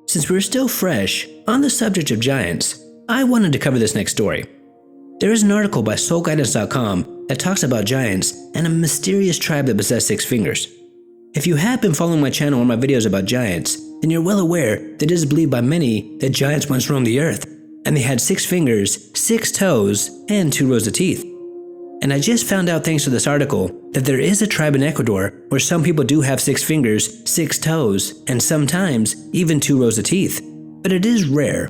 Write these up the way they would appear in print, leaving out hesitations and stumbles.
Since we're still fresh on the subject of giants, I wanted to cover this next story. There is an article by soulguidance.com that talks about giants and a mysterious tribe that possess 6 fingers. If you have been following my channel or my videos about giants, then you're well aware that it is believed by many that giants once roamed the earth, and they had 6 fingers, 6 toes, and 2 rows of teeth. And I just found out thanks to this article that there is a tribe in Ecuador where some people do have 6 fingers, 6 toes, and sometimes even 2 rows of teeth. But it is rare.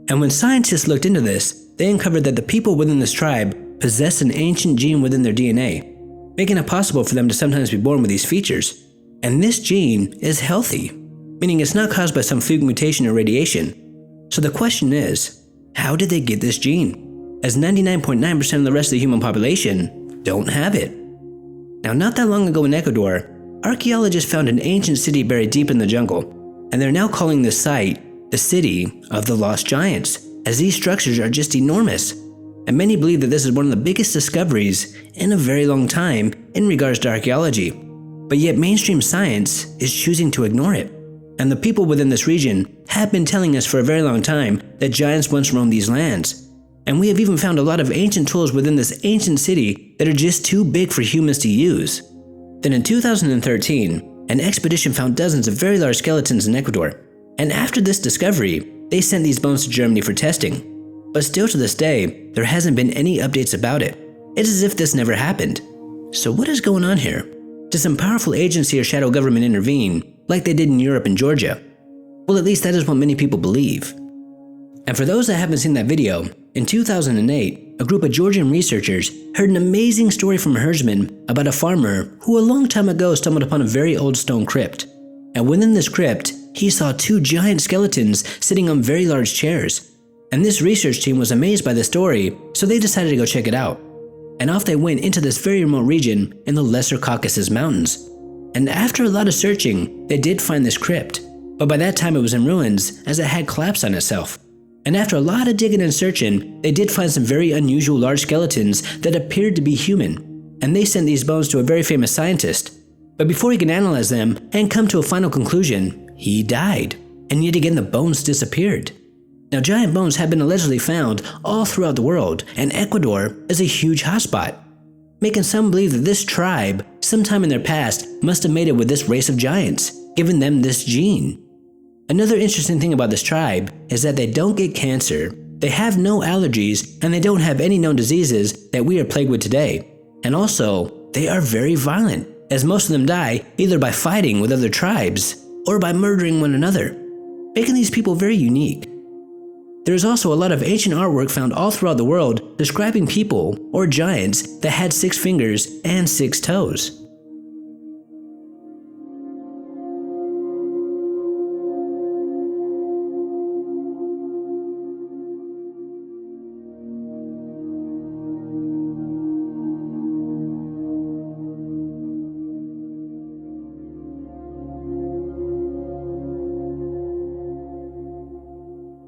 And when scientists looked into this, they uncovered that the people within this tribe possess an ancient gene within their DNA, making it possible for them to sometimes be born with these features. And this gene is healthy, meaning it's not caused by some fluke mutation or radiation. So the question is, how did they get this gene? As 99.9% of the rest of the human population don't have it. Now, not that long ago in Ecuador, archaeologists found an ancient city buried deep in the jungle, and they're now calling this site the City of the Lost Giants, as these structures are just enormous. And many believe that this is one of the biggest discoveries in a very long time in regards to archaeology. But yet mainstream science is choosing to ignore it. And the people within this region have been telling us for a very long time that giants once roamed these lands. And we have even found a lot of ancient tools within this ancient city that are just too big for humans to use. Then in 2013, an expedition found dozens of very large skeletons in Ecuador. And after this discovery, they sent these bones to Germany for testing. But still to this day, there hasn't been any updates about it. It's as if this never happened. So what is going on here? Did some powerful agency or shadow government intervene, like they did in Europe and Georgia? Well, at least that is what many people believe. And for those that haven't seen that video, in 2008, a group of Georgian researchers heard an amazing story from a herdsman about a farmer who a long time ago stumbled upon a very old stone crypt. And within this crypt, he saw 2 giant skeletons sitting on very large chairs. And this research team was amazed by the story, so they decided to go check it out. And off they went into this very remote region in the Lesser Caucasus Mountains. And after a lot of searching, they did find this crypt. But by that time it was in ruins, as it had collapsed on itself. And after a lot of digging and searching, they did find some very unusual large skeletons that appeared to be human. And they sent these bones to a very famous scientist. But before he could analyze them and come to a final conclusion, he died. And yet again the bones disappeared. Now, giant bones have been allegedly found all throughout the world, and Ecuador is a huge hotspot, making some believe that this tribe, sometime in their past, must have made it with this race of giants, giving them this gene. Another interesting thing about this tribe is that they don't get cancer, they have no allergies, and they don't have any known diseases that we are plagued with today. And also, they are very violent, as most of them die either by fighting with other tribes or by murdering one another, making these people very unique. There is also a lot of ancient artwork found all throughout the world describing people, or giants, that had 6 fingers and 6 toes.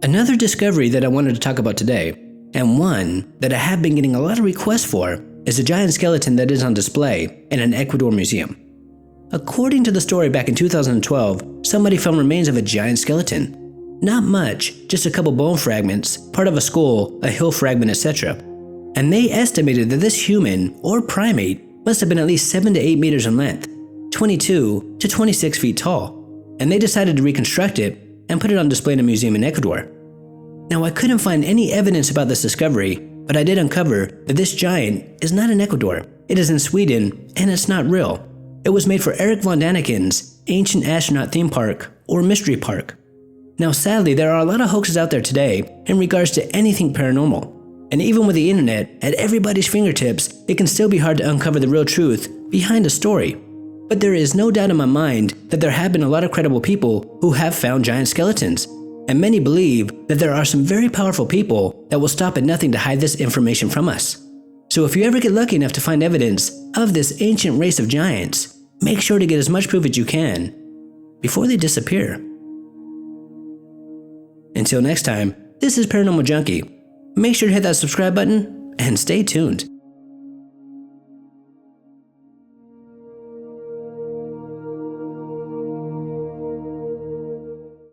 Another discovery that I wanted to talk about today, and one that I have been getting a lot of requests for, is a giant skeleton that is on display in an Ecuador museum. According to the story, back in 2012, somebody found remains of a giant skeleton. Not much, just a couple bone fragments, part of a skull, a hill fragment, etc. And they estimated that this human, or primate, must have been at least 7 to 8 meters in length, 22 to 26 feet tall. And they decided to reconstruct it and put it on display in a museum in Ecuador. Now, I couldn't find any evidence about this discovery, but I did uncover that this giant is not in Ecuador. It is in Sweden, and it's not real. It was made for Eric von Daniken's Ancient Astronaut Theme Park, or Mystery Park. Now, sadly, there are a lot of hoaxes out there today in regards to anything paranormal. And even with the internet at everybody's fingertips, it can still be hard to uncover the real truth behind a story. But there is no doubt in my mind that there have been a lot of credible people who have found giant skeletons. And many believe that there are some very powerful people that will stop at nothing to hide this information from us. So if you ever get lucky enough to find evidence of this ancient race of giants, make sure to get as much proof as you can before they disappear. Until next time, this is Paranormal Junkie. Make sure to hit that subscribe button and stay tuned.